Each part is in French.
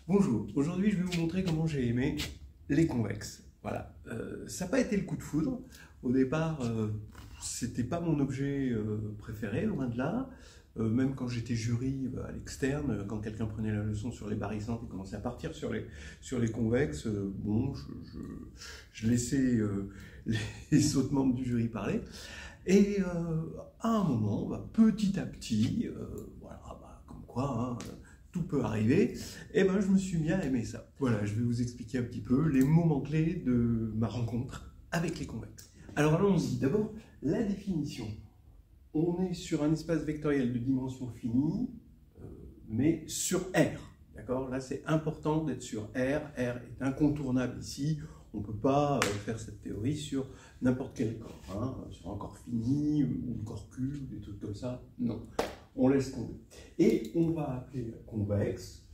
Bonjour, aujourd'hui je vais vous montrer comment j'ai aimé les convexes. Voilà, ça n'a pas été le coup de foudre. Au départ, c'était pas mon objet préféré, loin de là. Même quand j'étais jury à l'externe, quand quelqu'un prenait la leçon sur les barycentres et commençait à partir sur les convexes, bon, je laissais les autres membres du jury parler. Et à un moment, petit à petit, voilà, comme quoi, hein, tout peut arriver, et ben je me suis mis à aimer ça. Voilà, je vais vous expliquer un petit peu les moments clés de ma rencontre avec les convexes. Alors allons-y, d'abord la définition. On est sur un espace vectoriel de dimension finie, mais sur R. D'accord? Là c'est important d'être sur R. R est incontournable ici. On ne peut pas faire cette théorie sur n'importe quel corps, hein, sur un corps fini ou un corps cube, des trucs comme ça. Non. On laisse tomber. Et on va appeler convexe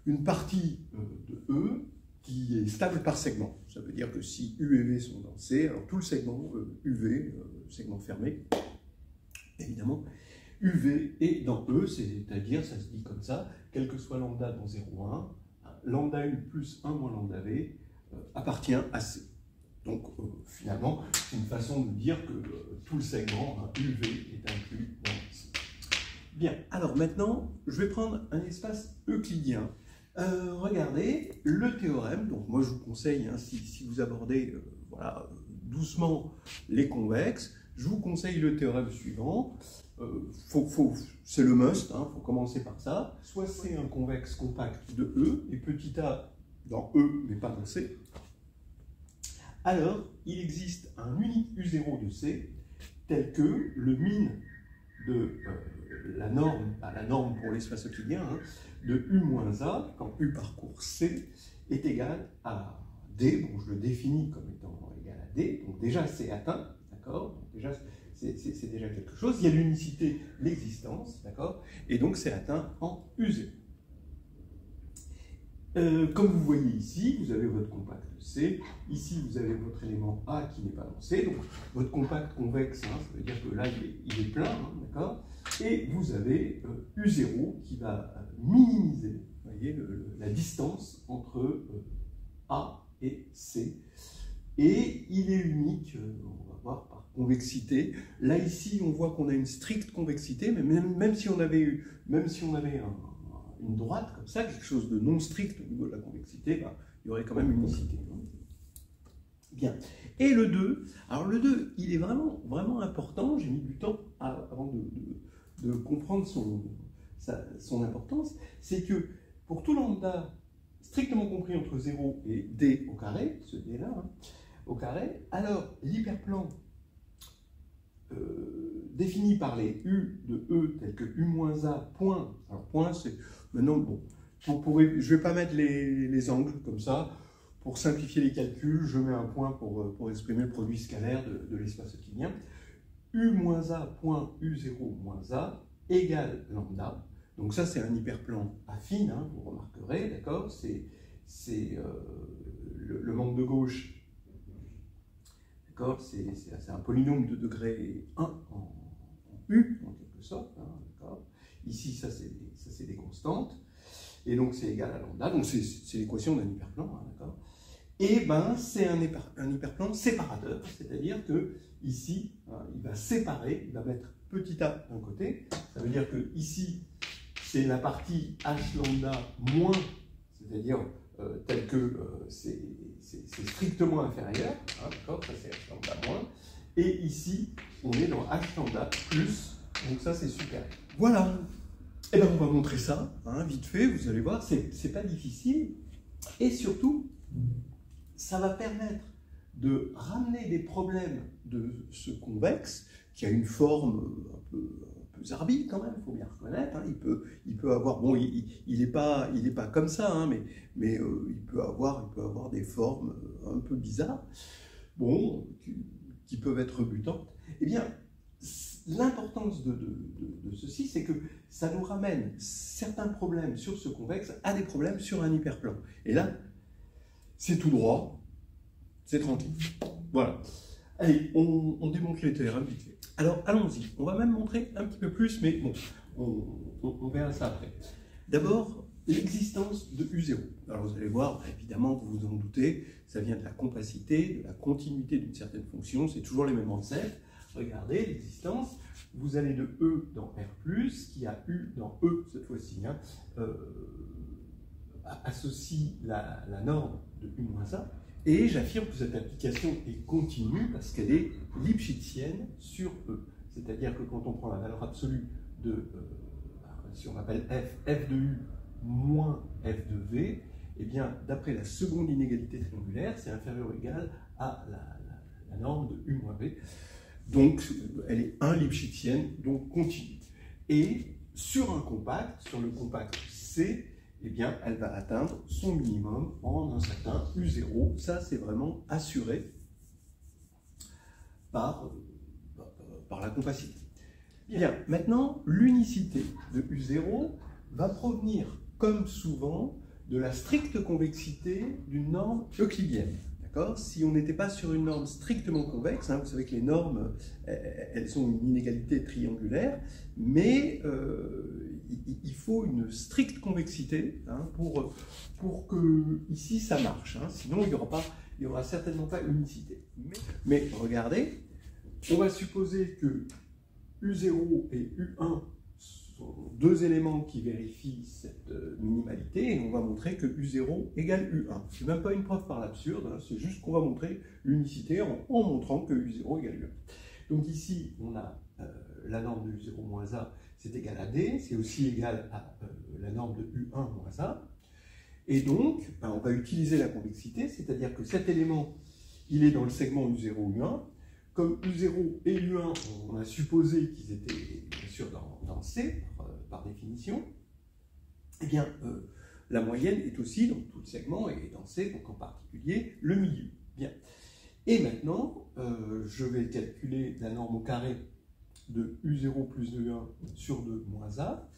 une partie de E qui est stable par segment. Ça veut dire que si U et V sont dans C, alors tout le segment UV, segment fermé, évidemment, UV est dans E, c'est-à-dire, ça se dit comme ça, quel que soit lambda dans 0,1, lambda U plus 1 moins lambda V appartient à C. Donc finalement, c'est une façon de dire que tout le segment UV est inclus dans C. Bien, alors maintenant, je vais prendre un espace euclidien. Regardez, le théorème, donc moi je vous conseille, hein, si vous abordez voilà, doucement les convexes, je vous conseille le théorème suivant. C'est le must, il faut commencer par ça. Soit c'est un convexe compact de E, et petit a dans E, mais pas dans C. Alors, il existe un unique U0 de C, tel que le min de la norme pour l'espace euclidien, hein, de U moins A, quand U parcourt C, est égal à D. Bon, je le définis comme étant égal à D, donc déjà c'est atteint, d'accord? Déjà, c'est déjà quelque chose. Il y a l'unicité, l'existence, d'accord? Et donc c'est atteint en U0. Comme vous voyez ici, vous avez votre compact C, ici vous avez votre élément A qui n'est pas dans C, donc votre compact convexe, hein, ça veut dire que là il est plein, hein, d'accord? Et vous avez U0 qui va minimiser, vous voyez, la distance entre A et C, et il est unique, on va voir par convexité. Là ici on voit qu'on a une stricte convexité, mais même si on avait une droite comme ça, quelque chose de non strict au niveau de la convexité, il y aurait quand même une unicité. Bien. Et le 2, alors le 2, il est vraiment, vraiment important, j'ai mis du temps avant de comprendre son importance, c'est que pour tout lambda strictement compris entre 0 et D au carré, ce D là, hein, au carré, alors l'hyperplan défini par les U de E tels que U moins A point, alors point c'est, maintenant bon, je ne vais pas mettre les angles comme ça, pour simplifier les calculs, je mets un point pour exprimer le produit scalaire de l'espace euclidien, U moins A point U0 moins A égale lambda, donc ça c'est un hyperplan affine, hein, vous remarquerez, d'accord, c'est le membre de gauche. C'est un polynôme de degré 1 en U, en quelque sorte. Hein, ici, ça c'est des constantes. Et donc, c'est égal à lambda. Donc, c'est l'équation d'un hyperplan. Hein, d'accord. Et ben, c'est un hyperplan séparateur. C'est-à-dire que ici, hein, il va séparer, il va mettre petit a d'un côté. Ça veut dire que ici, c'est la partie h lambda moins, c'est-à-dire tel que c'est strictement inférieur, hein, d'accord, ça c'est h lambda moins, et ici on est dans h lambda plus, donc ça c'est super. Voilà, et bien on va montrer ça, hein, vite fait, vous allez voir, c'est pas difficile, et surtout, ça va permettre de ramener des problèmes de ce convexe, qui a une forme un peu zarbi quand même, il faut bien reconnaître, hein. Il peut avoir, bon, il n'est pas comme ça, hein, mais il peut avoir des formes un peu bizarres, bon, qui peuvent être rebutantes. Eh bien, l'importance de ceci, c'est que ça nous ramène certains problèmes sur ce convexe à des problèmes sur un hyperplan. Et là, c'est tout droit, c'est tranquille. Voilà. Allez, on démonte les théorèmes vite fait. Alors, allons-y. On va même montrer un petit peu plus, mais bon, on verra ça après. D'abord, l'existence de U0. Alors, vous allez voir, évidemment, vous vous en doutez, ça vient de la compacité, de la continuité d'une certaine fonction, c'est toujours les mêmes ancêtres. Regardez l'existence, vous allez de E dans R+, qui a U dans E cette fois-ci, hein, associe la norme de U-A, et j'affirme que cette application est continue parce qu'elle est lipschitzienne sur E. C'est-à-dire que quand on prend la valeur absolue de, si on appelle f de U moins f de V, eh bien, d'après la seconde inégalité triangulaire, c'est inférieur ou égal à la norme de U moins V. Donc, elle est lipschitzienne, donc continue. Et sur un compact, sur le compact C, eh bien, elle va atteindre son minimum en un certain U0. Ça, c'est vraiment assuré par la compacité. Bien, maintenant, l'unicité de U0 va provenir, comme souvent, de la stricte convexité d'une norme euclidienne. Si on n'était pas sur une norme strictement convexe, hein, vous savez que les normes, elles ont une inégalité triangulaire, mais il faut une stricte convexité hein, pour que ici ça marche. Hein, sinon, il n'y aura certainement pas unicité. Mais regardez, on va supposer que U0 et U1 sont deux éléments qui vérifient cette minimalité, et on va montrer que U0 égale U1. Ce n'est même pas une preuve par l'absurde, hein, c'est juste qu'on va montrer l'unicité en montrant que U0 égale U1. Donc ici, on a la norme de U0 moins A, c'est égal à D, c'est aussi égal à la norme de U1 moins A. Et donc, on va utiliser la convexité, c'est-à-dire que cet élément, il est dans le segment U0, U1. Comme U0 et U1, on a supposé qu'ils étaient bien sûr dans C, par définition, eh bien, la moyenne est aussi dans tout le segment et dans C, donc en particulier le milieu. Bien. Et maintenant, je vais calculer la norme au carré de U0 plus de U1 sur 2 moins A.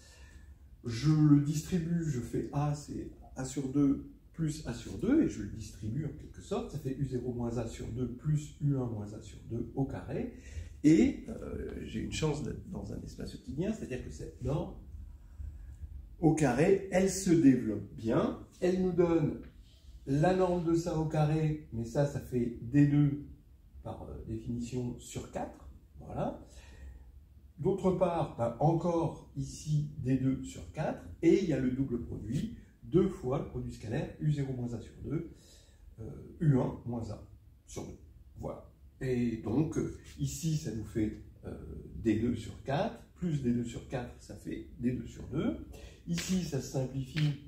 Je le distribue, je fais A, c'est A sur 2 plus A sur 2, et je le distribue en quelque sorte, ça fait U0 moins A sur 2 plus U1 moins A sur 2 au carré, et j'ai une chance d'être dans un espace euclidien, c'est-à-dire que cette norme au carré, elle se développe bien, elle nous donne la norme de ça au carré, mais ça fait D2 par définition sur 4, voilà. D'autre part, encore ici D2 sur 4, et il y a le double produit, 2 fois le produit scalaire U0 moins A sur 2, U1 moins A sur 2. Voilà. Et donc, ici, ça nous fait D2 sur 4, plus D2 sur 4, ça fait D2 sur 2. Ici, ça se simplifie.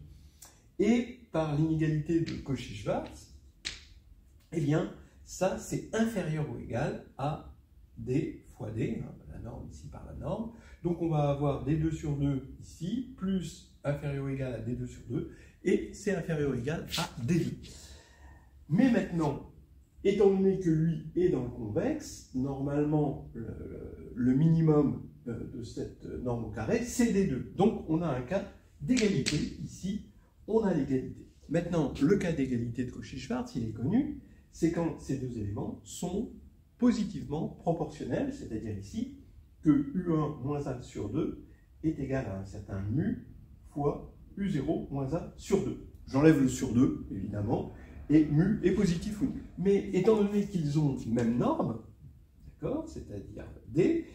Et par l'inégalité de Cauchy-Schwarz, eh bien, ça, c'est inférieur ou égal à D fois D, hein, la norme ici par la norme. Donc, on va avoir D2 sur 2 ici, plus inférieur ou égal à D2 sur 2, et c'est inférieur ou égal à D2. Mais maintenant, étant donné que lui est dans le convexe, normalement, le minimum de cette norme au carré, c'est D2. Donc, on a un cas d'égalité. Ici, on a l'égalité. Maintenant, le cas d'égalité de Cauchy-Schwarz, il est connu, c'est quand ces deux éléments sont positivement proportionnels, c'est-à-dire ici, que U1 moins A sur 2 est égal à un certain mu fois U0 moins A sur 2. J'enlève le sur 2, évidemment, et mu est positif ou nul. Mais étant donné qu'ils ont même norme, d'accord, c'est-à-dire D,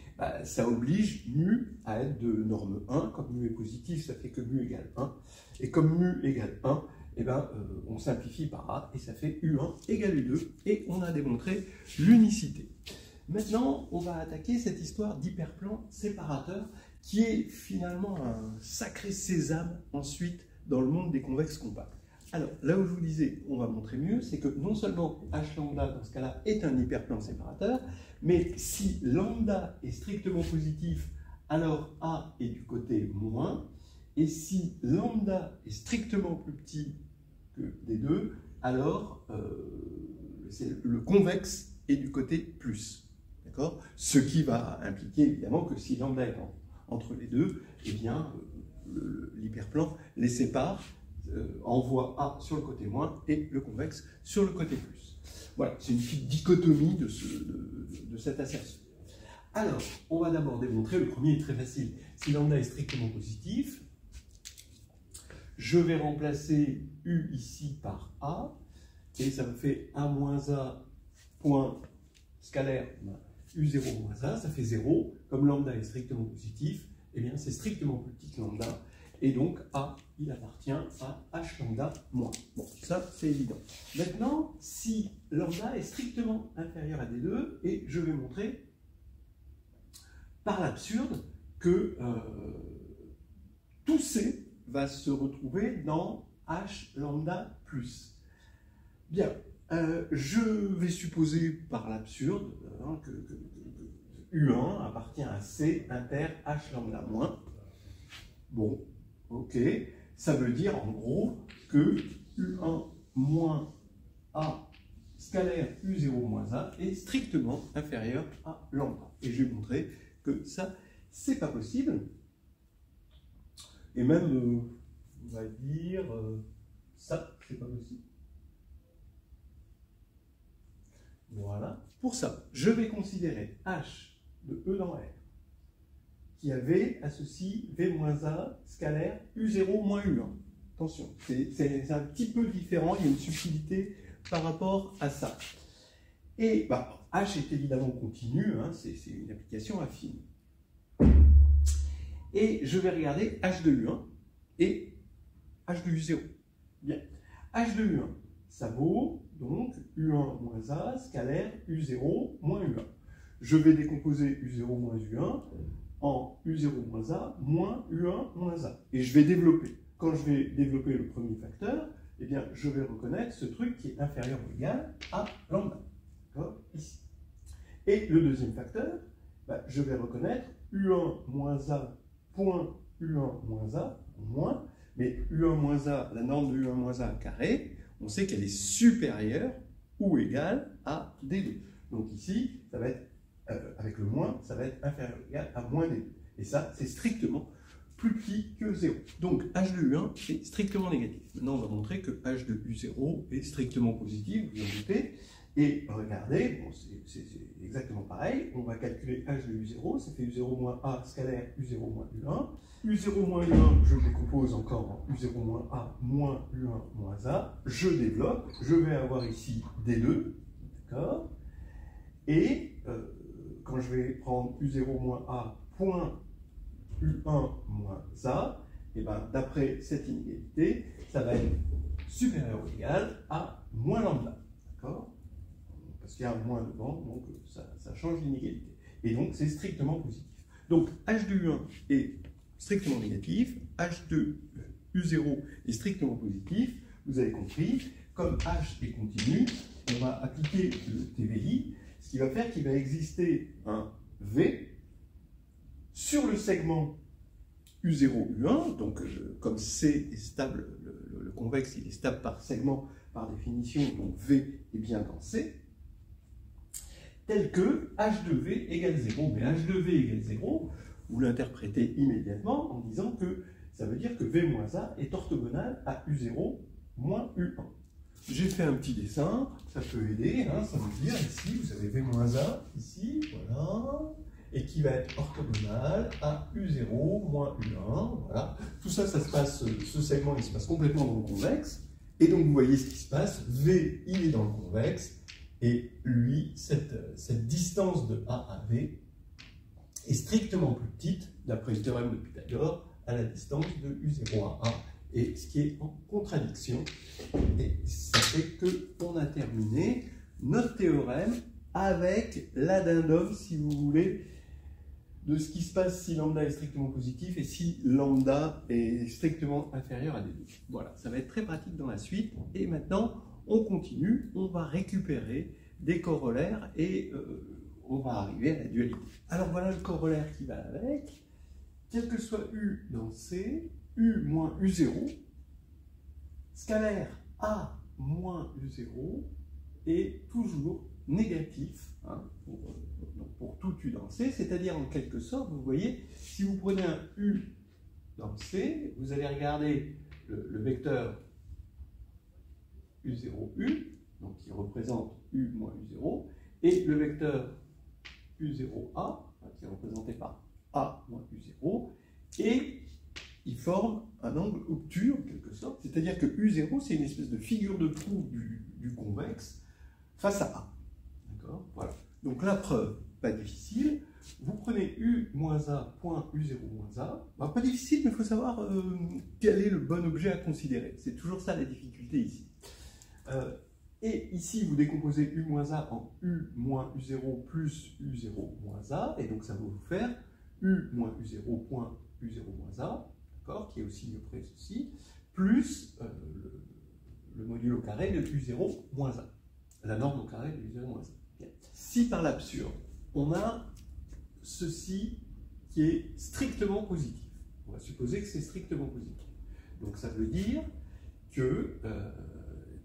ça oblige mu à être de norme 1. Comme mu est positif, ça fait que mu égale 1. Et comme mu égale 1, eh ben, on simplifie par A, et ça fait U1 égale U2, et on a démontré l'unicité. Maintenant, on va attaquer cette histoire d'hyperplan séparateur, qui est finalement un sacré sésame ensuite dans le monde des convexes compacts. Alors, là où je vous disais, on va montrer mieux, c'est que non seulement H lambda, dans ce cas-là, est un hyperplan séparateur, mais si lambda est strictement positif, alors A est du côté moins, et si lambda est strictement plus petit que D2, alors le convexe est du côté plus. D'accord ? Ce qui va impliquer évidemment que si lambda est entre les deux, eh bien l'hyperplan les sépare. envoie A sur le côté moins et le convexe sur le côté plus. Voilà, c'est une petite dichotomie de cette assertion. Alors, on va d'abord démontrer, le premier est très facile, si lambda est strictement positif, je vais remplacer U ici par A, et ça me fait A moins A point scalaire U0 moins A, ça fait 0. Comme lambda est strictement positif, eh bien c'est strictement plus petit que lambda, et donc A, il appartient à H lambda moins. Bon, ça c'est évident. Maintenant, si lambda est strictement inférieur à D2, et je vais montrer par l'absurde que tout C va se retrouver dans H lambda plus. Bien, je vais supposer par l'absurde que U1 appartient à C inter H lambda moins. Bon, ok, ça veut dire en gros que U1 moins A scalaire U0 moins A est strictement inférieur à lambda. Et je vais montrer que ça, c'est pas possible. Et même, on va dire, ça, c'est pas possible. Voilà. Pour ça, je vais considérer H de E dans R, qui a V associe V moins A scalaire U0 moins U1. Attention, c'est un petit peu différent, il y a une subtilité par rapport à ça. Et bah, H est évidemment continu, hein, c'est une application affine. Et je vais regarder H de U1 et H de U0. Bien. H de U1, ça vaut donc U1 moins A scalaire U0 moins U1. Je vais décomposer U0 moins U1 en U0 moins A moins U1 moins A. Et je vais développer. Quand je vais développer le premier facteur, eh bien, je vais reconnaître ce truc qui est inférieur ou égal à lambda. D'accord ? Ici. Et le deuxième facteur, bah, je vais reconnaître U1 moins A point U1 moins A moins, mais U1 moins A, la norme de U1 moins A carré, on sait qu'elle est supérieure ou égale à D2. Donc ici, ça va être, avec le moins, ça va être inférieur ou égal à moins D2. Et ça, c'est strictement plus petit que 0. Donc H de U1 est strictement négatif. Maintenant, on va montrer que H de U0 est strictement positif, vous en doutez. Et regardez, bon, c'est exactement pareil, on va calculer H de U0, ça fait U0 moins A scalaire U0 moins U1. U0 moins U1, je le décompose encore en U0 moins A moins U1 moins A. Je développe, je vais avoir ici D2, d'accord. Et quand je vais prendre U0 moins A point U1 moins A, et ben, d'après cette inégalité, ça va être supérieur ou égal à moins lambda, d'accord. Parce qu'il y a un moins devant, donc ça change l'inégalité. Et donc, c'est strictement positif. Donc, H de U1 est strictement négatif, H de U0 est strictement positif. Vous avez compris, comme H est continu, on va appliquer le TVI, ce qui va faire qu'il va exister un V sur le segment U0, U1, donc comme C est stable, le convexe, il est stable par segment, par définition, donc V est bien dans C, tel que H de V égale 0. Mais H de V égale 0, vous l'interprétez immédiatement en disant que ça veut dire que V moins A est orthogonal à U0 moins U1. J'ai fait un petit dessin, ça peut aider, hein, ça veut dire ici, vous avez V moins A, ici, voilà, et qui va être orthogonal à U0 moins U1, voilà. Tout ça, ça se passe, ce segment, il se passe complètement dans le convexe, et donc vous voyez ce qui se passe, V, il est dans le convexe, et lui, cette distance de A à V est strictement plus petite, d'après le théorème de Pythagore, à la distance de U0 à A, et ce qui est en contradiction. Et ça fait qu'on a terminé notre théorème avec l'addendum, si vous voulez, de ce qui se passe si lambda est strictement positif et si lambda est strictement inférieur à D2. Voilà, ça va être très pratique dans la suite. Et maintenant, on continue, on va récupérer des corollaires et on va arriver à la dualité. Alors voilà le corollaire qui va avec. Quel que soit U dans C, U moins U0, scalaire A moins U0 est toujours négatif, hein, pour tout U dans C, c'est-à-dire en quelque sorte, vous voyez, si vous prenez un U dans C, vous allez regarder le vecteur U0U, donc qui représente U moins U0, et le vecteur U0A, qui est représenté par A moins U0, et ils forment un angle obtus en quelque sorte, c'est-à-dire que U0 c'est une espèce de figure de proue du convexe face à A. D'accord ? Voilà. Donc la preuve, pas difficile. Vous prenez U-A point U0-A. Ben, pas difficile, mais il faut savoir quel est le bon objet à considérer. C'est toujours ça la difficulté ici. Et ici, vous décomposez U-A en U moins U0 plus U0 moins A, et donc ça va vous faire U moins U0 point U0 moins A, qui est au signe près ceci, plus le modulo carré de U0 moins A, la norme au carré de U0 moins A. Bien. Si par l'absurde, on a ceci qui est strictement positif, on va supposer que c'est strictement positif. Donc ça veut dire que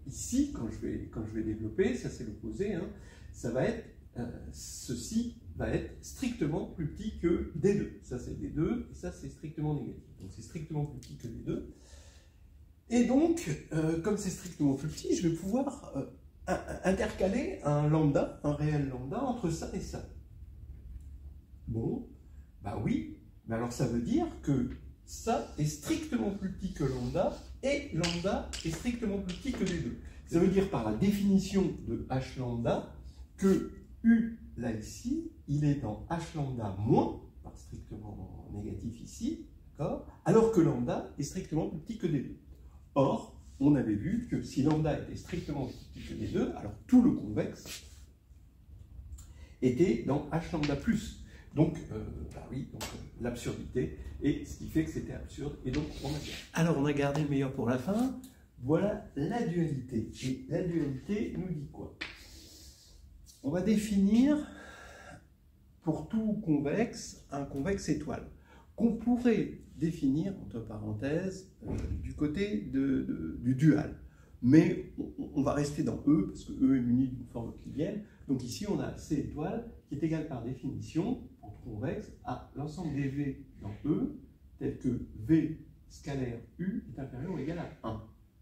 ici, quand je vais développer, ça c'est l'opposé, hein, ça va être, ceci va être strictement plus petit que D2. Ça c'est D2, et ça c'est strictement négatif. Donc c'est strictement plus petit que D2. Et donc, comme c'est strictement plus petit, je vais pouvoir intercaler un lambda, un réel lambda, entre ça et ça. Bon, bah oui, mais alors ça veut dire que ça est strictement plus petit que lambda, et lambda est strictement plus petit que D2. Ça veut dire par la définition de H lambda que U, là ici, il est dans H lambda moins, par strictement négatif ici, alors que lambda est strictement plus petit que D2. Or, on avait vu que si lambda était strictement plus petit que D2, alors tout le convexe était dans H lambda plus. Donc, bah oui, l'absurdité, et ce qui fait que c'était absurde, et donc on a gardé. Alors, on a gardé le meilleur pour la fin. Voilà la dualité. Et la dualité nous dit quoi? On va définir, pour tout convexe, un convexe étoile, qu'on pourrait définir, entre parenthèses, du côté du dual. Mais on va rester dans E, parce que E est muni d'une forme euclidienne. Donc ici, on a C étoile, qui est égal par définition, pour tout convexe, à l'ensemble des V dans E, tel que V scalaire U est inférieur ou égal à 1,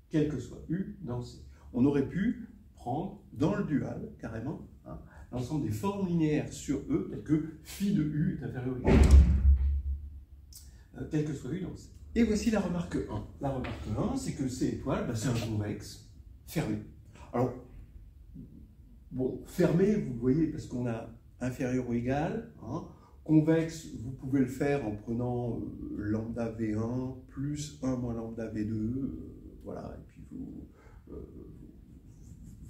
quel que soit U dans C. On aurait pu prendre dans le dual, carrément, hein, l'ensemble des formes linéaires sur E, tel que phi de U est inférieur ou égal à 1, quel que soit U dans C. Et voici la remarque 1. La remarque 1, c'est que C étoile, bah, c'est un convexe fermé. Alors, bon, fermé, vous voyez, parce qu'on a inférieur ou égal. Hein. Convexe, vous pouvez le faire en prenant lambda V1 plus 1 moins lambda V2. Voilà, et puis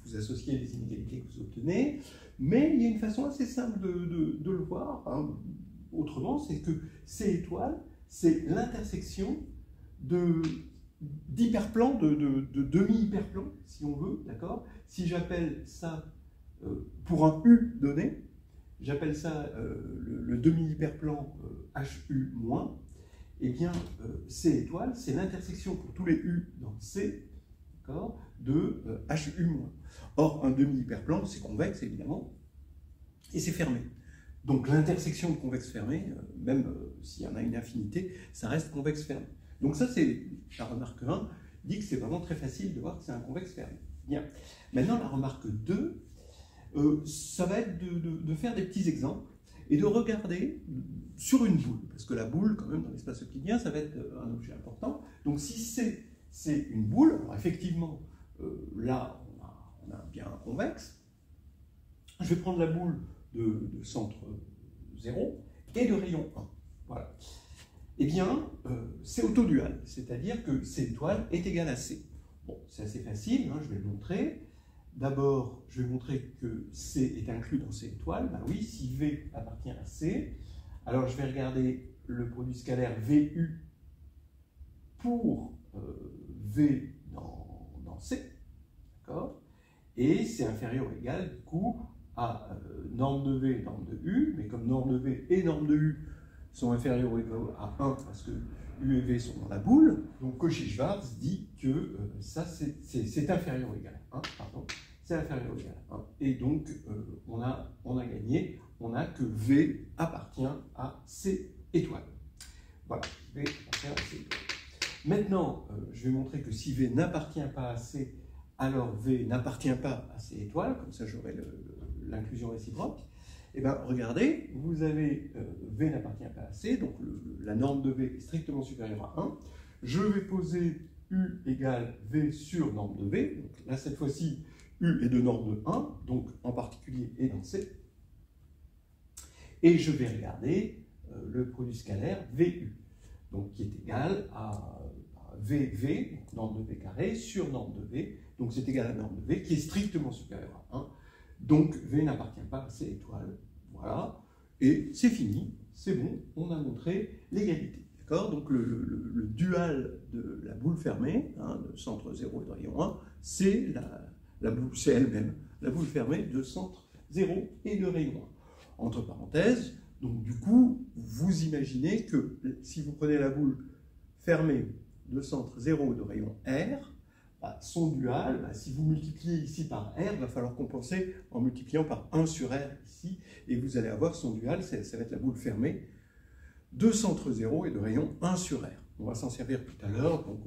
vous associez les inégalités que vous obtenez. Mais il y a une façon assez simple de le voir. Hein. Autrement, c'est que C étoile, c'est l'intersection d'hyperplans, de demi-hyperplans, si on veut, d'accord? Si j'appelle ça, pour un U donné, j'appelle ça le demi-hyperplan HU-, eh bien, C étoile, c'est l'intersection pour tous les U dans C, d'accord, de HU-. Or, un demi-hyperplan, c'est convexe, évidemment, et c'est fermé. Donc l'intersection de convexe fermé, même s'il y en a une infinité, ça reste convexe fermé. Donc ça, c'est la remarque 1, dit que c'est vraiment très facile de voir que c'est un convexe fermé. Bien. Maintenant, la remarque 2, ça va être de faire des petits exemples et de regarder sur une boule, parce que la boule, quand même, dans l'espace euclidien, ça va être un objet important. Donc si c'est une boule, alors effectivement, là, on a bien un convexe. Je vais prendre la boule de centre 0 et de rayon 1. Voilà. Eh bien, c'est autodual, c'est-à-dire que C étoile est égal à C. Bon, c'est assez facile, hein, je vais le montrer. D'abord, je vais montrer que C est inclus dans C étoile. Ben oui, si V appartient à C, alors je vais regarder le produit scalaire VU pour V dans C, d'accord? Et c'est inférieur ou égal, du coup, à norme de V, norme de U, mais comme norme de V et norme de U sont inférieurs ou égaux à 1 parce que U et V sont dans la boule, donc Cauchy-Schwarz dit que ça c'est inférieur ou égal à 1, pardon, c'est inférieur ou égal à 1. Et donc on a gagné, on a que V appartient à C étoile. Voilà, V appartient à C étoile. Maintenant, je vais montrer que si V n'appartient pas à C, alors V n'appartient pas à C étoile, comme ça j'aurai l'inclusion réciproque. Et bien regardez, vous avez V n'appartient pas à C, donc la norme de V est strictement supérieure à 1. Je vais poser U égale V sur norme de V. Donc là, cette fois-ci, U est de norme de 1, donc en particulier est dans C. Et je vais regarder le produit scalaire VU, donc qui est égal à VV, donc norme de V carré, sur norme de V. Donc c'est égal à norme de V, qui est strictement supérieure à 1. Donc V n'appartient pas à C étoile. Voilà. Et c'est fini, c'est bon, on a montré l'égalité. Donc le dual de la boule fermée, de centre 0 et de rayon 1, c'est la boule, c'est elle-même, la boule fermée de centre 0 et de rayon 1. Entre parenthèses, donc du coup, vous imaginez que si vous prenez la boule fermée de centre 0 et de rayon R, son dual, si vous multipliez ici par R, il va falloir compenser en multipliant par 1 sur R ici, et vous allez avoir son dual, ça va être la boule fermée de centre 0 et de rayon 1 sur R. On va s'en servir tout à l'heure, donc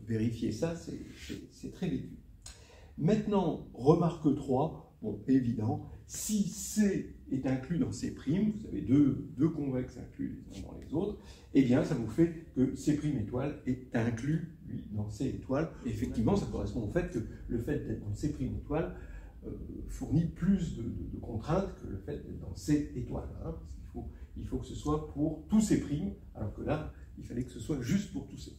vérifier ça, c'est très vite. Maintenant, remarque 3, bon, évident, si C est inclus dans C', vous avez deux convexes inclus les uns dans les autres, eh bien ça vous fait que C' étoile est inclus, lui, dans C étoile. Et effectivement, ça correspond au fait que le fait d'être dans C' étoile fournit plus de contraintes que le fait d'être dans C étoile, parce qu'il faut que ce soit pour tous C', alors que là, il fallait que ce soit juste pour tous C.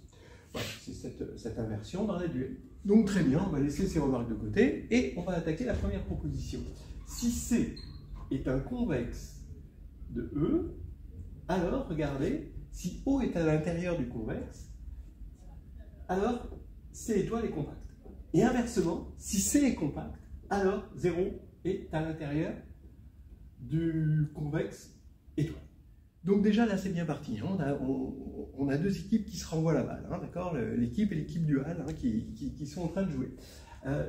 Voilà, c'est cette inversion dans la duel. Donc très bien, on va laisser ces remarques de côté et on va attaquer la première proposition. Si C est un convexe de E, alors regardez, si O est à l'intérieur du convexe, alors C étoile est compact. Et inversement, si C est compact, alors 0 est à l'intérieur du convexe étoile. Donc déjà là c'est bien parti, on a deux équipes qui se renvoient la balle, d'accord, l'équipe et l'équipe duale qui sont en train de jouer.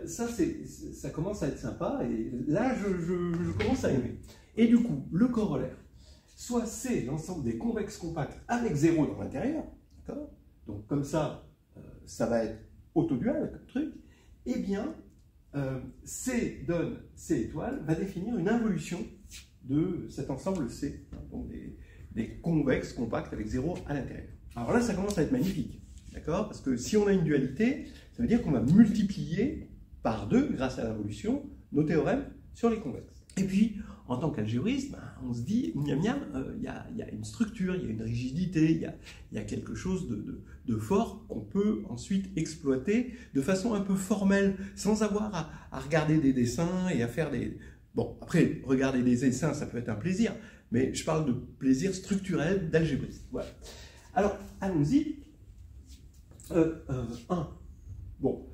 Ça commence à être sympa et là je commence à aimer. Et du coup, le corollaire, soit c'est l'ensemble des convexes compacts avec 0 dans l'intérieur, d'accord, donc comme ça, ça va être autodual comme truc, et bien C donne C étoile va définir une involution de cet ensemble C, donc des convexes compacts avec 0 à l'intérieur. Alors là, ça commence à être magnifique, d'accord? Parce que si on a une dualité, ça veut dire qu'on va multiplier par 2, grâce à l'involution, nos théorèmes sur les convexes. Et puis, en tant qu'algébriste, on se dit, miam miam, il y a une structure, il y a une rigidité, il y a quelque chose de fort qu'on peut ensuite exploiter de façon un peu formelle, sans avoir à regarder des dessins et à faire des... Bon, après, regarder des dessins, ça peut être un plaisir, mais je parle de plaisir structurel d'algébriste. Voilà. Alors, allons-y. 1. Bon,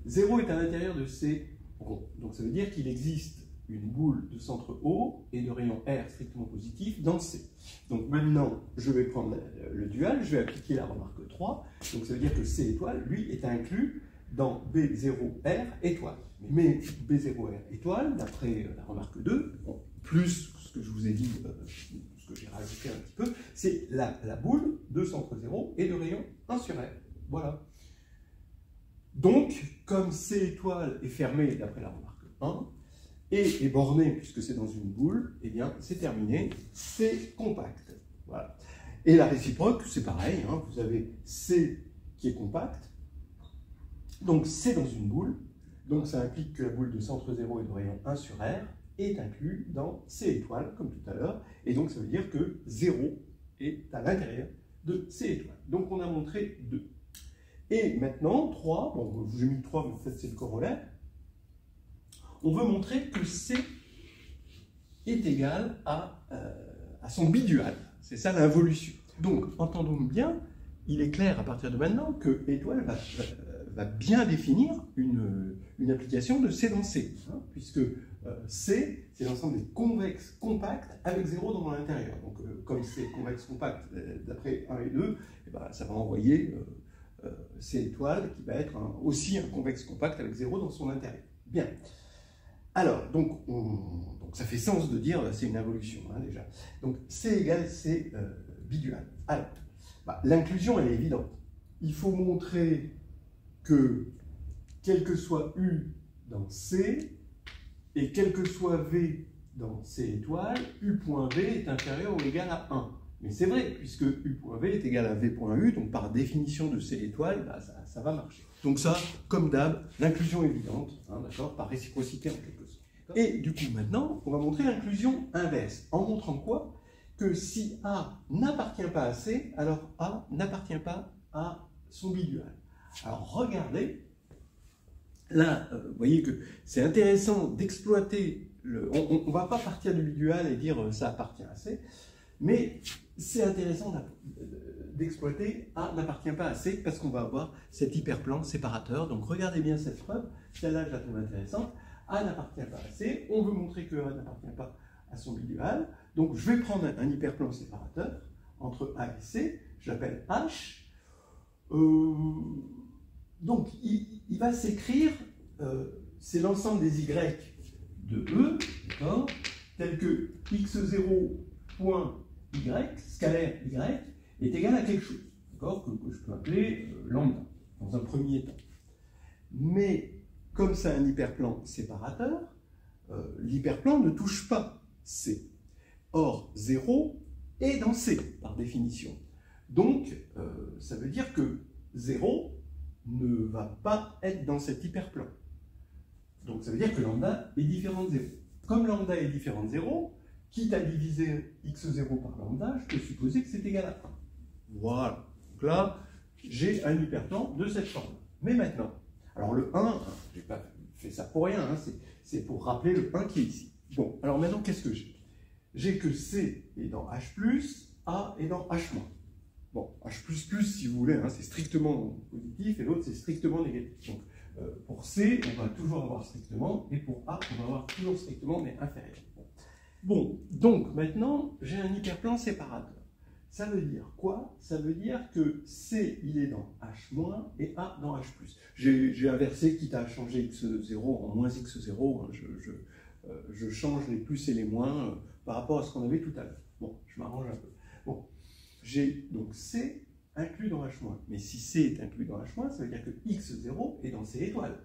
0 est à l'intérieur de C rond. Donc ça veut dire qu'il existe une boule de centre O et de rayon R strictement positif dans C. Donc maintenant, je vais prendre le dual, je vais appliquer la remarque 3. Donc ça veut dire que C étoile, lui, est inclus dans B0R étoile. Mais B0R étoile, d'après la remarque 2, bon, plus ce que je vous ai dit, ce que j'ai rajouté un petit peu, c'est la boule de centre 0 et de rayon 1 sur R. Voilà. Donc, comme C étoile est fermée d'après la remarque 1, et est bornée puisque c'est dans une boule, eh bien c'est terminé, c'est compact. Voilà. Et la réciproque, c'est pareil, vous avez C qui est compact, donc C dans une boule, donc ça implique que la boule de centre 0 et de rayon 1 sur R est inclus dans C étoile, comme tout à l'heure, et donc ça veut dire que 0 est à l'intérieur de C étoile. Donc on a montré 2. Et maintenant, 3, bon, j'ai mis 3, mais en fait c'est le corollaire, on veut montrer que C est égal à son bidual. C'est ça l'involution. Donc, entendons bien, il est clair à partir de maintenant que étoile va bien définir une application de C dans C, puisque C, c'est l'ensemble des convexes compacts avec 0 dans l'intérieur. Donc, comme c'est convexe compact d'après 1 et 2, eh ben, ça va envoyer C étoile qui va être aussi un convexe compact avec 0 dans son intérieur. Bien. Alors, donc ça fait sens de dire c'est une involution, déjà. Donc, C égale C bidual. Alors, l'inclusion, elle est évidente. il faut montrer que quel que soit U dans C, et quel que soit V dans C étoile, U.V est inférieur ou égal à 1. Mais c'est vrai, puisque U.V est égal à V.U, donc par définition de C étoile, bah, ça va marcher. Donc ça, comme d'hab, l'inclusion évidente, hein, d'accord, par réciprocité en quelque sorte. Et du coup, maintenant, on va montrer l'inclusion inverse, en montrant quoi? Que si A n'appartient pas à C, alors A n'appartient pas à son bidual. Alors regardez, là, vous voyez que c'est intéressant d'exploiter, on ne va pas partir du bidual et dire ça appartient à C, mais c'est intéressant d'exploiter A n'appartient pas à C parce qu'on va avoir cet hyperplan séparateur. Donc regardez bien cette preuve, celle-là je la trouve intéressante. A n'appartient pas à C, on veut montrer que A n'appartient pas à son bidual. Donc je vais prendre un hyperplan séparateur entre A et C, je l'appelle H. Donc il va s'écrire, c'est l'ensemble des Y de E, d'accord, tel que x0.y, scalaire y, est égal à quelque chose, d'accord, que je peux appeler lambda, dans un premier temps. Mais comme c'est un hyperplan séparateur, l'hyperplan ne touche pas C. Or, 0 est dans C, par définition. Donc, ça veut dire que 0 ne va pas être dans cet hyperplan. Donc, ça veut dire que lambda est différent de 0. Comme lambda est différent de 0, quitte à diviser x0 par lambda, je peux supposer que c'est égal à 1. Voilà. Donc là, j'ai un hyperplan de cette forme. Mais maintenant, alors le 1, je n'ai pas fait ça pour rien, hein, c'est pour rappeler le 1 qui est ici. Bon, alors maintenant, qu'est-ce que j'ai? J'ai que C est dans H+, A est dans H-. Bon, H++, si vous voulez, hein, c'est strictement positif, et l'autre, c'est strictement négatif. Donc, pour C, on va toujours avoir strictement, et pour A, on va avoir toujours strictement, mais inférieur. Bon, donc maintenant, j'ai un hyperplan séparateur. Ça veut dire quoi? Ça veut dire que C, il est dans H- et A dans H+. J'ai inversé, quitte à changer x0 en moins x0, hein, je change les plus et les moins par rapport à ce qu'on avait tout à l'heure. Bon, je m'arrange un peu. Bon, j'ai donc C inclus dans H-. Mais si C est inclus dans H-, ça veut dire que x0 est dans C étoile.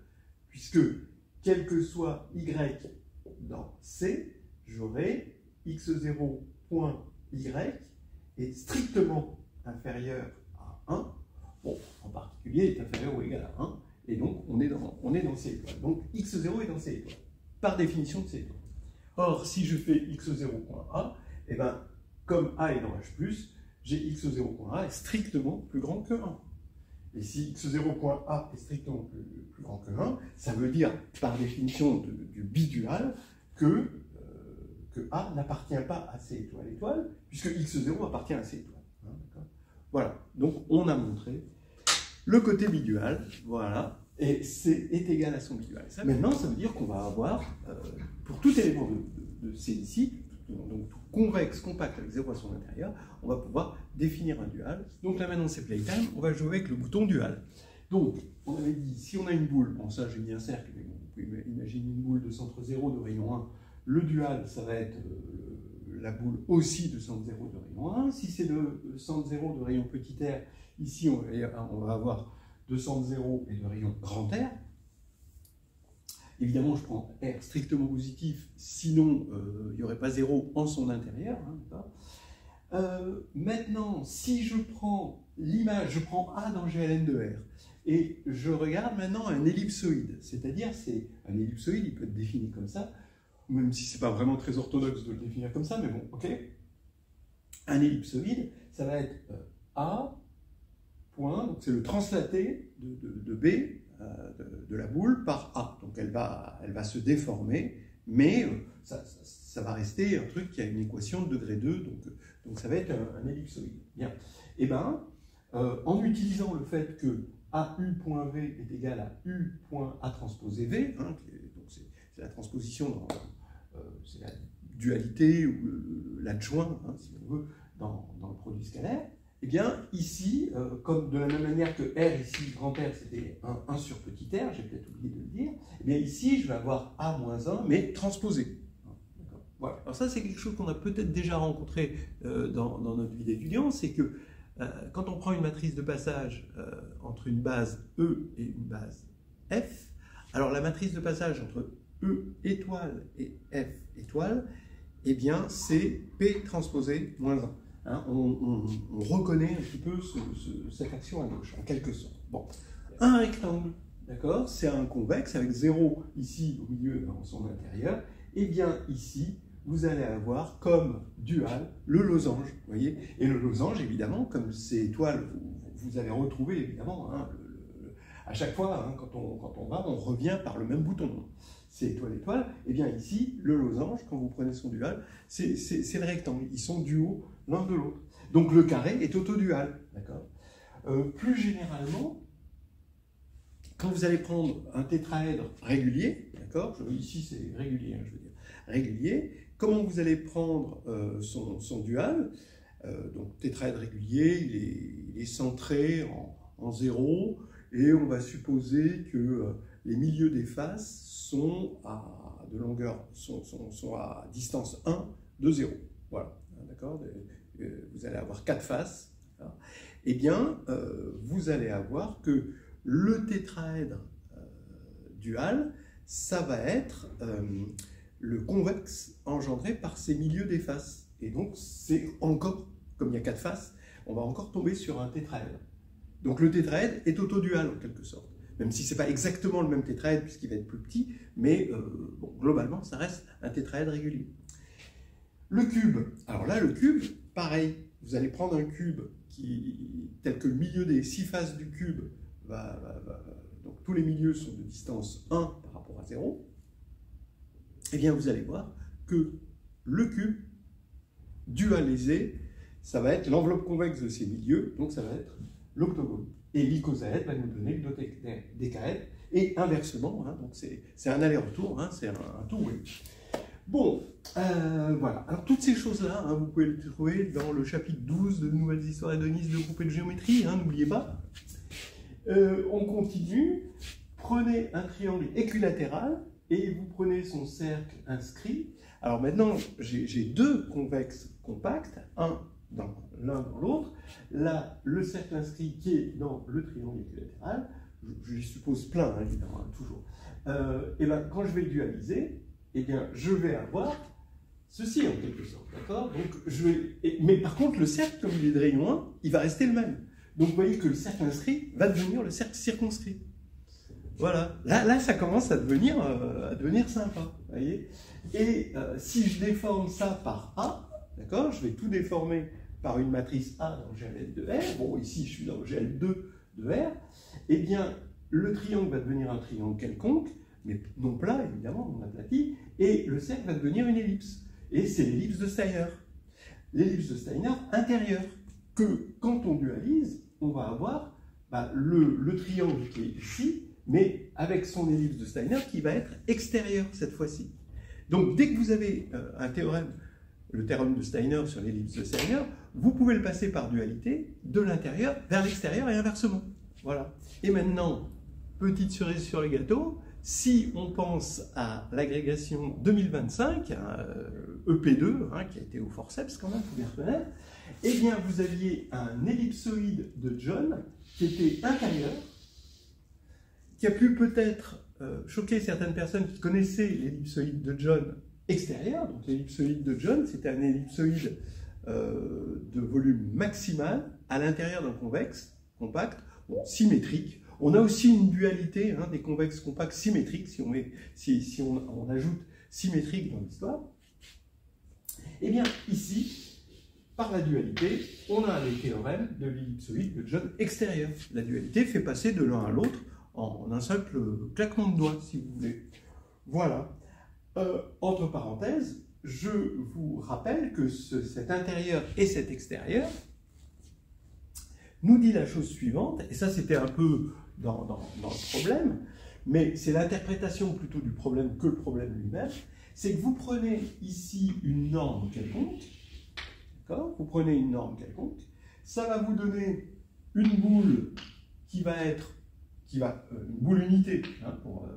Puisque, quel que soit y dans C, j'aurai x0.y est strictement inférieur à 1, bon, en particulier est inférieur ou égal à 1, et donc on est dans C étoile. Donc x0 est dans C étoile, par définition de C étoile. Or, si je fais x0.a, et ben, comme A est dans H+, j'ai x0.a est strictement plus grand que 1. Et si x0.a est strictement plus grand que 1, ça veut dire, par définition du bidual, que A n'appartient pas à C étoile, puisque x0 appartient à C étoile. Hein, voilà, donc on a montré le côté bidual, voilà, et C est égal à son bidual. Ça, maintenant, ça veut dire qu'on va avoir, pour tout élément de C ici, donc tout convexe, compact avec 0 à son intérieur, on va pouvoir définir un dual. Donc là maintenant c'est playtime, on va jouer avec le bouton dual. Donc, on avait dit, si on a une boule, bon ça j'ai mis un cercle, mais vous pouvez imaginer une boule de centre 0 de rayon 1, le dual, ça va être la boule aussi de centre 0 de rayon 1. Si c'est le centre 0 de rayon petit r, ici on va avoir de centre 0 et de rayon grand R. Évidemment, je prends R strictement positif, sinon il n'y aurait pas 0 en son intérieur. Hein, maintenant, si je prends l'image, je prends A dans GLN de R, et je regarde maintenant un ellipsoïde, c'est-à-dire c'est un ellipsoïde, il peut être défini comme ça, même si ce n'est pas vraiment très orthodoxe de le définir comme ça, mais bon, ok. Un ellipsoïde, ça va être A, point, donc c'est le translaté de B, de la boule par A. Donc elle va se déformer, mais ça va rester un truc qui a une équation de degré 2, donc ça va être un ellipsoïde. Bien. Et bien, en utilisant le fait que AU.V est égal à U.A transposé V, hein, donc c'est la transposition, c'est la dualité ou l'adjoint, hein, si on veut, dans le produit scalaire, eh bien, ici, comme de la même manière que R ici, grand R, c'était 1 sur petit r, j'ai peut-être oublié de le dire, eh bien ici, je vais avoir A moins 1, mais transposé. Voilà. Alors ça, c'est quelque chose qu'on a peut-être déjà rencontré dans notre vie d'étudiant, c'est que quand on prend une matrice de passage entre une base E et une base F, alors la matrice de passage entre E étoile et F étoile, eh bien c'est P transposé moins 1. Hein, on reconnaît un petit peu cette action à gauche, en quelque sorte. Bon, un rectangle, d'accord, c'est un convexe avec 0 ici au milieu dans son intérieur. Eh bien ici, vous allez avoir comme dual le losange, vous voyez. Et le losange, évidemment, comme c'est étoile, vous allez retrouver évidemment, hein, à chaque fois, hein, quand on va, on revient par le même bouton. C'est étoile, étoile. Et bien ici, le losange, quand vous prenez son dual, c'est le rectangle. Ils sont duaux l'un de l'autre. Donc le carré est autodual, d'accord. Plus généralement, quand vous allez prendre un tétraèdre régulier, d'accord, ici c'est régulier, hein, je veux dire, régulier, comment vous allez prendre son dual, donc tétraèdre régulier, il est centré en 0, et on va supposer que les milieux des faces sont à distance 1 de 0. Voilà, d'accord. Vous allez avoir 4 faces. Eh bien, vous allez avoir que le tétraèdre dual, ça va être le convexe engendré par ces milieux des faces. Et donc, c'est encore, comme il y a 4 faces, on va encore tomber sur un tétraèdre. Donc le tétraèdre est autodual en quelque sorte, même si ce n'est pas exactement le même tétraèdre puisqu'il va être plus petit, mais bon, globalement ça reste un tétraèdre régulier. Le cube, alors là le cube, pareil, vous allez prendre un cube tel que le milieu des 6 faces du cube, donc tous les milieux sont de distance 1 par rapport à 0, et bien vous allez voir que le cube dualisé, ça va être l'enveloppe convexe de ces milieux, donc ça va être l'octogone. Et l'icosaèdre va nous donner le dodécaèdre, et inversement, hein, donc c'est un aller-retour, hein, c'est un two-way. Bon, voilà. Alors toutes ces choses-là, hein, vous pouvez les trouver dans le chapitre 12 de Nouvelles histoires hédonistes de groupe et de géométrie, hein, n'oubliez pas. On continue. Prenez un triangle équilatéral et vous prenez son cercle inscrit. Alors maintenant, j'ai 2 convexes compacts, un dans l'un dans l'autre. Là, le cercle inscrit qui est dans le triangle équilatéral, je suppose plein, hein, évidemment, hein, toujours. Et ben, quand je vais le dualiser, eh bien, je vais avoir ceci en quelque sorte, d'accord. Donc, mais par contre, le cercle, comme il est de rayon 1, il va rester le même. Donc, vous voyez que le cercle inscrit va devenir le cercle circonscrit. Voilà. Là, ça commence à devenir sympa, vous voyez. Et si je déforme ça par A, d'accord, je vais tout déformer par une matrice A dans GL de R. Bon, ici, je suis dans GL2 de R. Eh bien, le triangle va devenir un triangle quelconque, mais non plat, évidemment, non aplati, et le cercle va devenir une ellipse. Et c'est l'ellipse de Steiner. L'ellipse de Steiner intérieure, que quand on dualise, on va avoir le triangle qui est ici, mais avec son ellipse de Steiner qui va être extérieur cette fois-ci. Donc, dès que vous avez un théorème, le théorème de Steiner sur l'ellipse de Steiner, vous pouvez le passer par dualité de l'intérieur vers l'extérieur et inversement. Voilà. Et maintenant, petite cerise sur le gâteau, si on pense à l'agrégation 2025, EP2, hein, qui a été au forceps quand même, vous pouvez reconnaître, eh bien vous aviez un ellipsoïde de John qui était intérieur, qui a pu peut-être choquer certaines personnes qui connaissaient l'ellipsoïde de John extérieur. Donc l'ellipsoïde de John, c'était un ellipsoïde de volume maximal à l'intérieur d'un convexe compact, bon, symétrique. On a aussi une dualité, hein, des convexes compacts symétriques, si on ajoute symétrique dans l'histoire. Eh bien, ici, par la dualité, on a les théorèmes de l'ellipsoïde de John extérieur. La dualité fait passer de l'un à l'autre en un simple claquement de doigts, si vous voulez. Voilà. Entre parenthèses, je vous rappelle que cet intérieur et cet extérieur nous dit la chose suivante, et ça c'était un peu dans le problème, mais c'est l'interprétation plutôt du problème que le problème lui-même, c'est que vous prenez ici une norme quelconque, d'accord? Vous prenez une norme quelconque, ça va vous donner une boule qui va être, une boule unité, hein, pour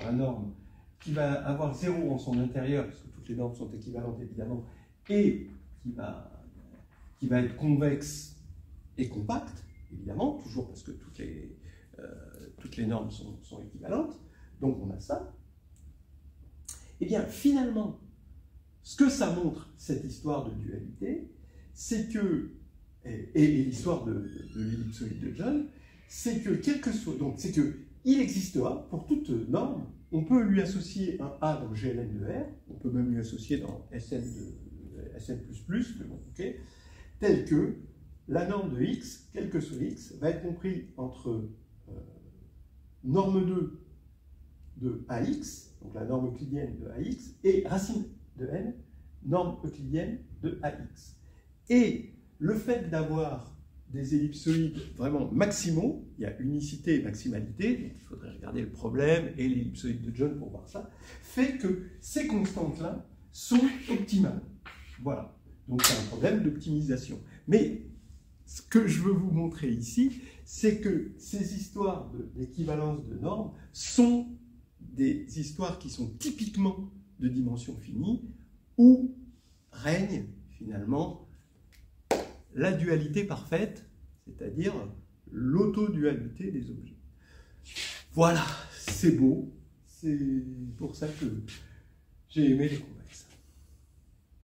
la norme, qui va avoir 0 en son intérieur, puisque toutes les normes sont équivalentes évidemment, et qui va être convexe est compacte, évidemment, toujours parce que toutes les normes sont équivalentes, donc on a ça. Et bien finalement, ce que ça montre, cette histoire de dualité, c'est que, et l'histoire de l'ellipsoïde de John, c'est que quel que soit, donc c'est que il existera, pour toute norme, on peut lui associer un A dans GLN de R, on peut même lui associer dans SN++, mais bon, ok, tel que la norme de X, quel que soit X, va être compris entre norme 2 de AX, donc la norme euclidienne de AX, et racine de N, norme euclidienne de AX. Et le fait d'avoir des ellipsoïdes vraiment maximaux, il y a unicité et maximalité, donc il faudrait regarder le problème et l'ellipsoïde de John pour voir ça, fait que ces constantes-là sont optimales. Voilà, donc c'est un problème d'optimisation. Mais ce que je veux vous montrer ici, c'est que ces histoires d'équivalence de normes sont des histoires qui sont typiquement de dimension finie, où règne finalement la dualité parfaite, c'est-à-dire l'autodualité des objets. Voilà, c'est beau, c'est pour ça que j'ai aimé les convexes.